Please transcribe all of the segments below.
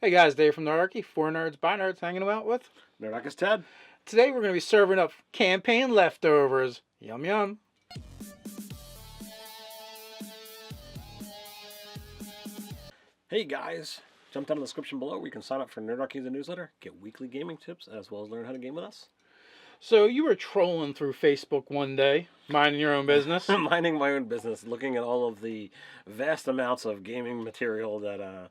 Hey guys, Dave from Nerdarchy, 4 nerds by nerds, hanging out with. Nerdarchy's Ted. Today we're going to be serving up campaign leftovers. Yum yum. Hey guys, jump down in the description below where you can sign up for Nerdarchy the newsletter, get weekly gaming tips, as well as learn how to game with us. So you were trolling through Facebook one day, minding your own business. Minding my own business, looking at all of the vast amounts of gaming material that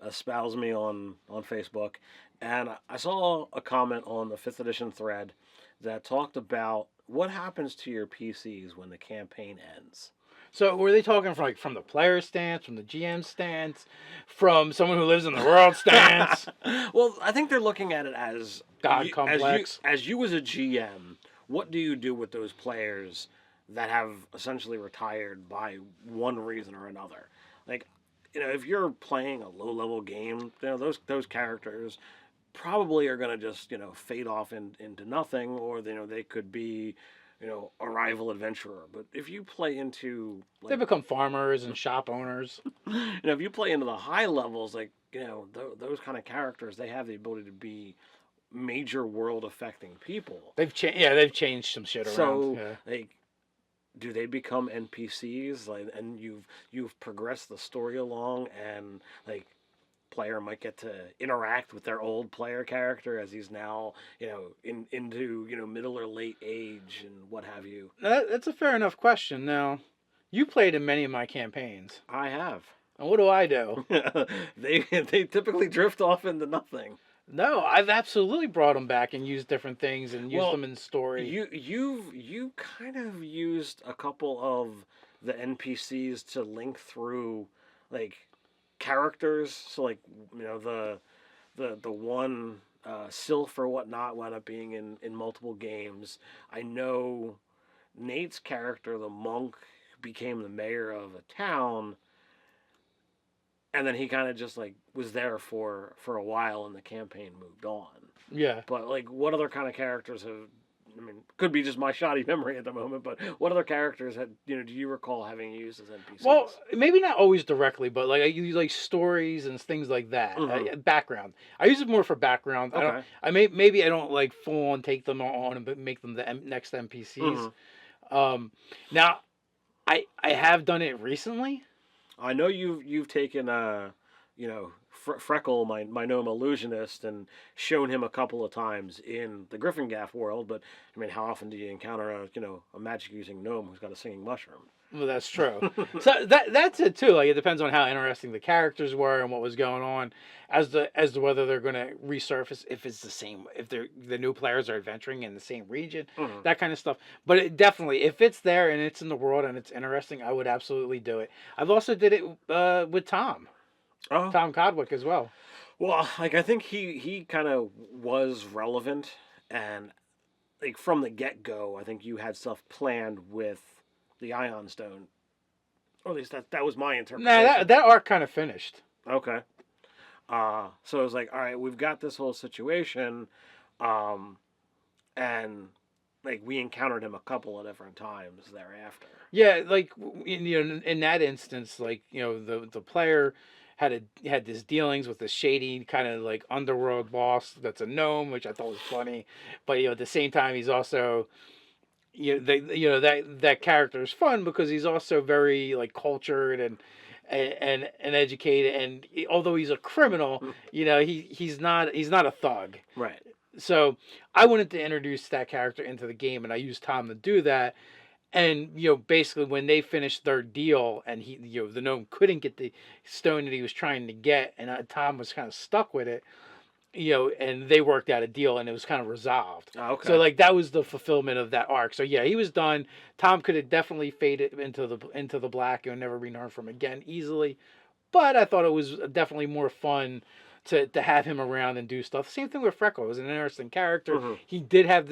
espouse me on Facebook, and I saw a comment on the 5th edition thread that talked about what happens to your PCs when the campaign ends. So were they talking from the player stance, from the GM stance, from someone who lives in the world stance? Well, I think they're looking at it as God complex. As you as a GM, what do you do with those players that have essentially retired by one reason or another? Like, if you're playing a low level game, those characters probably are going to just fade off into nothing, or they could be a rival adventurer. But if you play into They become farmers and shop owners. if you play into the high levels, those kind of characters, they have the ability to be major world affecting people. They've changed some shit around. So, yeah. Do they become NPCs? And you've progressed the story along, and player might get to interact with their old player character as he's now into middle or late age and what have you. That's a fair enough question. Now, you played in many of my campaigns. I have. And what do I do? They typically drift off into nothing. No, I've absolutely brought them back and used different things and used them in story. You kind of used a couple of the NPCs to link through characters. So the one Sylph or whatnot wound up being in multiple games. I know Nate's character, the monk, became the mayor of a town. And then he kind of just was there for a while, and the campaign moved on. Yeah. But what other kind of characters have? I mean, could be just my shoddy memory at the moment. But what other characters do you recall having used as NPCs? Well, maybe not always directly, but I use stories and things like that. Mm-hmm. Background. I use it more for background. Okay. Maybe I don't full on take them on and make them the next NPCs. Mm-hmm. Now, I have done it recently. I know you've taken Freckle, my gnome illusionist, and shown him a couple of times in the Gryffindor world. But I mean, how often do you encounter a magic using gnome who's got a singing mushroom? Well, that's true. So that's it too. It depends on how interesting the characters were and what was going on, as to whether they're going to resurface, if it's the same, if the new players are adventuring in the same region, that kind of stuff. But it definitely, if it's there and it's in the world and it's interesting, I would absolutely do it. I've also did it with Tom. Oh. Tom Codwick as well. Well, I think he kind of was relevant, and from the get go, I think you had stuff planned with the Ion Stone, or at least that was my interpretation. Nah, that arc kind of finished. Okay. So it was all right, we've got this whole situation, and we encountered him a couple of different times thereafter. Yeah, in that instance, the player had his dealings with this shady kind of underworld boss that's a gnome, which I thought was funny, but at the same time he's also that character is fun because he's also very cultured and educated, and although he's a criminal, he's not a thug. Right. So I wanted to introduce that character into the game, and I used Tom to do that. And basically, when they finished their deal, and the gnome couldn't get the stone that he was trying to get, and Tom was kind of stuck with it, and they worked out a deal, and it was kind of resolved. Oh, okay. So that was the fulfillment of that arc. So yeah, he was done. Tom could have definitely faded into the black and never be heard from again easily, but I thought it was definitely more fun to have him around and do stuff. Same thing with Freckle. It was an interesting character. Mm-hmm. He did have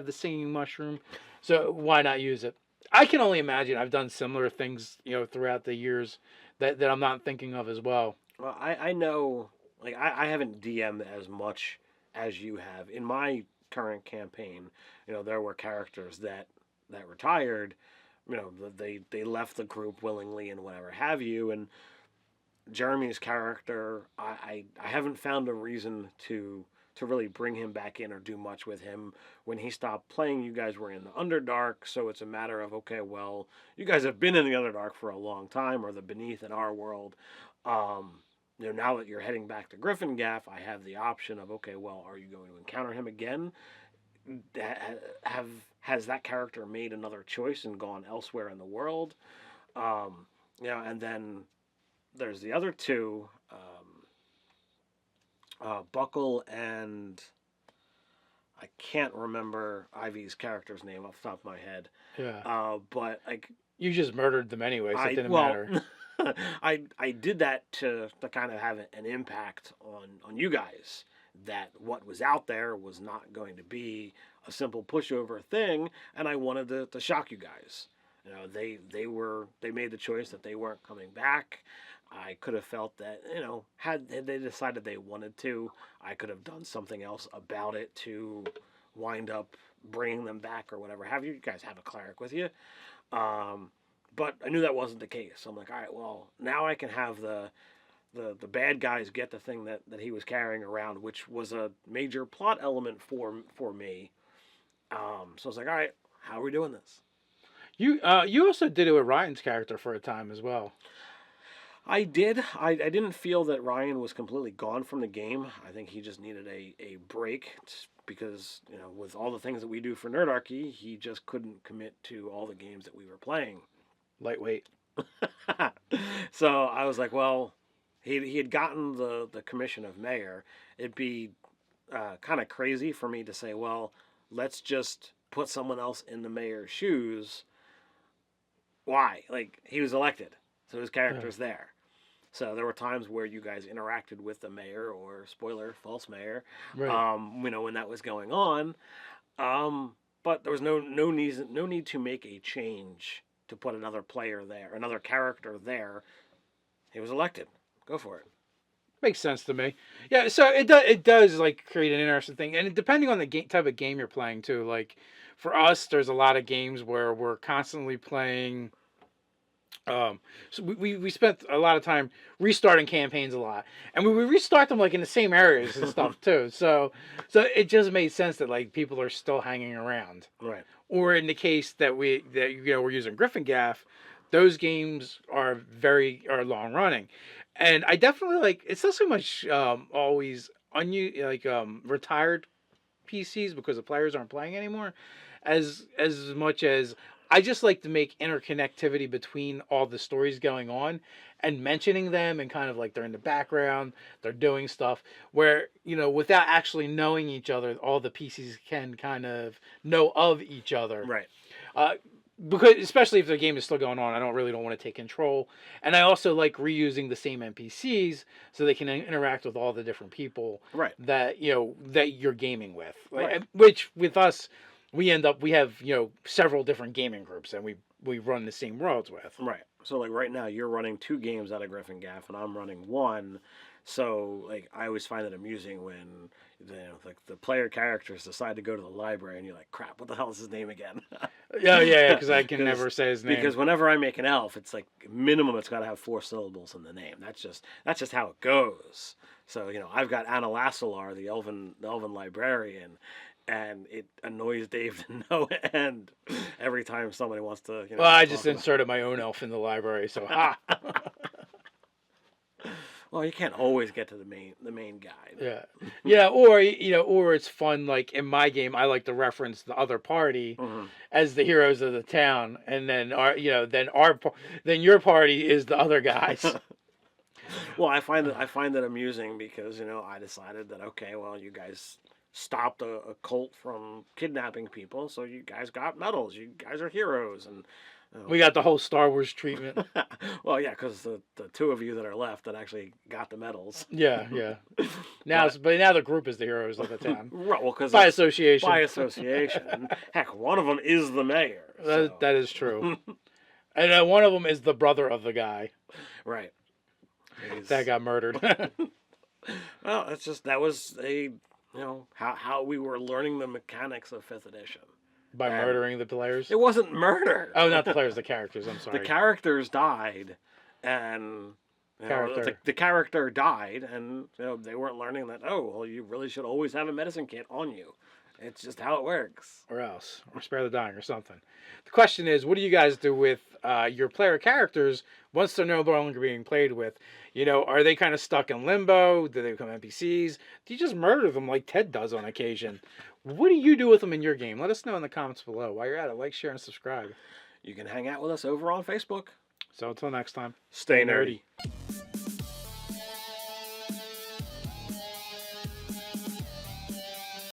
the singing mushroom, so why not use it? I can only imagine I've done similar things, throughout the years that I'm not thinking of as well. Well, I know, I haven't DM'd as much as you have. In my current campaign, there were characters that retired, they left the group willingly and whatever have you, and Jeremy's character, I haven't found a reason to really bring him back in or do much with him. When he stopped playing, you guys were in the Underdark, so it's a matter of, okay, well, you guys have been in the Underdark for a long time, or the Beneath in our world. Now that you're heading back to Gryffindor, I have the option of, okay, well, are you going to encounter him again? Has that character made another choice and gone elsewhere in the world? And then there's the other two, Buckle and I can't remember Ivy's character's name off the top of my head. Yeah. But like You just murdered them anyway, so it didn't well, matter. I did that to kind of have an impact on you guys. That what was out there was not going to be a simple pushover thing, and I wanted to shock you guys. They made the choice that they weren't coming back. I could have felt that, had they decided they wanted to, I could have done something else about it to wind up bringing them back or whatever. Have you guys have a cleric with you? But I knew that wasn't the case. So I'm like, all right, well, now I can have the bad guys get the thing that he was carrying around, which was a major plot element for me. So I was like, all right, how are we doing this? You also did it with Ryan's character for a time as well. I did. I didn't feel that Ryan was completely gone from the game. I think he just needed a break because, with all the things that we do for Nerdarchy, he just couldn't commit to all the games that we were playing. Lightweight. So I was like, well, he had gotten the commission of mayor. It'd be kind of crazy for me to say, well, let's just put someone else in the mayor's shoes. Why? Like, he was elected, so his character's there. So there were times where you guys interacted with the mayor, or spoiler, false mayor, Right. when that was going on. But there was no need to make a change to put another player there, another character there. He was elected. Go for it. Makes sense to me. Yeah, so it does like create an interesting thing, and depending on the type of game you're playing too. Like for us, there's a lot of games where we're constantly playing. So we spent a lot of time restarting campaigns a lot, and we restart them like in the same areas and stuff too. So it just made sense that like people are still hanging around. Right. Or in the case that we're using Gryffindor, those games are long running, and I definitely like it's not so much always retired PCs because the players aren't playing anymore, as much as I just like to make interconnectivity between all the stories going on and mentioning them and kind of like they're in the background, they're doing stuff where, without actually knowing each other, all the PCs can kind of know of each other. Right. Because especially if the game is still going on, I don't want to take control. And I also like reusing the same NPCs so they can interact with all the different people Right. that, that you're gaming with. Right. Which with us, we have several different gaming groups and we run the same worlds with. Right. So like right now you're running 2 games out of Gryffindor and I'm running 1. So like I always find it amusing when the player characters decide to go to the library and you're like, crap, what the hell is his name again? Yeah, because I can never say his name. Because whenever I make an elf, it's like minimum it's got to have 4 syllables in the name. That's just how it goes. So I've got Anna Lassalar, the elven librarian. And it annoys Dave to no end every time somebody wants to. Well, I just inserted my own elf in the library, so ha. Well, you can't always get to the main guy. Yeah, or it's fun. Like in my game, I like to reference the other party as the heroes of the town, and then then your party is the other guys. Well, I find that amusing because I decided that okay, well, you guys stopped a cult from kidnapping people, so you guys got medals. You guys are heroes, and we got the whole Star Wars treatment. Well, yeah, because the 2 of you that are left that actually got the medals. Yeah. Now the group is the heroes of the town. Right, well, because by association. Heck, one of them is the mayor. That is true. And one of them is the brother of the guy. Right. That got murdered. Well, that was how we were learning the mechanics of 5th edition. By murdering the players? It wasn't murder. Oh, not the players, the characters, I'm sorry. The characters died, and character. The character died, and they weren't learning that. Oh, well, you really should always have a medicine kit on you. It's just how it works. Or else, or spare the dying, or something. The question is, what do you guys do with your player characters once they're no longer being played with? Are they kind of stuck in limbo? Do they become NPCs? Do you just murder them like Ted does on occasion? What do you do with them in your game? Let us know in the comments below. While you're at it, like, share, and subscribe. You can hang out with us over on Facebook. So until next time, Stay nerdy.